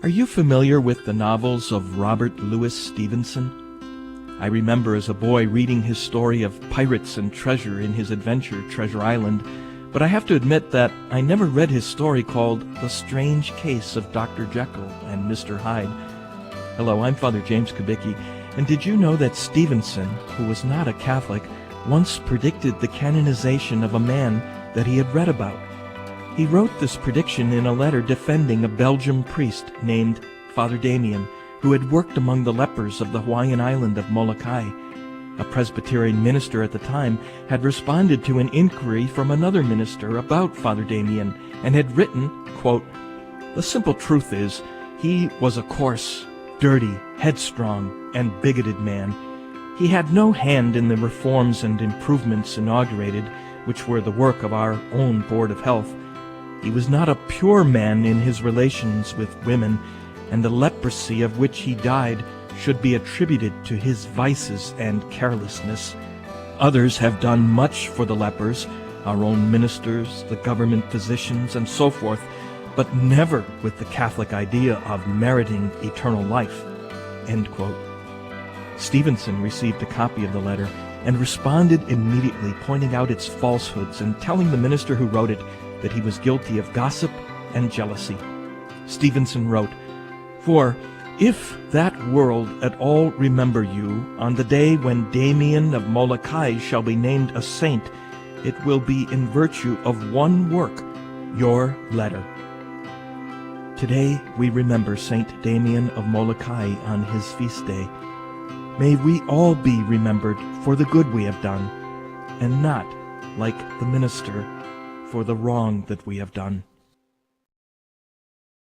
Are you familiar with the novels of Robert Louis Stevenson? I remember as a boy reading his story of pirates and treasure in his adventure, Treasure Island, but I have to admit that I never read his story called The Strange Case of Dr. Jekyll and Mr. Hyde. Hello, I'm Father James Kubicki, and did you know that Stevenson, who was not a Catholic, once predicted the canonization of a man that he had read about? He wrote this prediction in a letter defending a Belgian priest named Father Damien, who had worked among the lepers of the Hawaiian island of Molokai. A Presbyterian minister at the time had responded to an inquiry from another minister about Father Damien and had written, quote, "The simple truth is, he was a coarse, dirty, headstrong, and bigoted man. He had no hand in the reforms and improvements inaugurated, which were the work of our own Board of Health. He was not a pure man in his relations with women, and the leprosy of which he died should be attributed to his vices and carelessness. Others have done much for the lepers, our own ministers, the government physicians, and so forth, but never with the Catholic idea of meriting eternal life." End quote. Stevenson received a copy of the letter and responded immediately, pointing out its falsehoods and telling the minister who wrote it that he was guilty of gossip and jealousy. Stevenson wrote, "For if that world at all remember you, on the day when Damien of Molokai shall be named a saint, it will be in virtue of one work, your letter." Today we remember Saint Damien of Molokai on his feast day. May we all be remembered for the good we have done, and not, like the minister, for the wrong that we have done.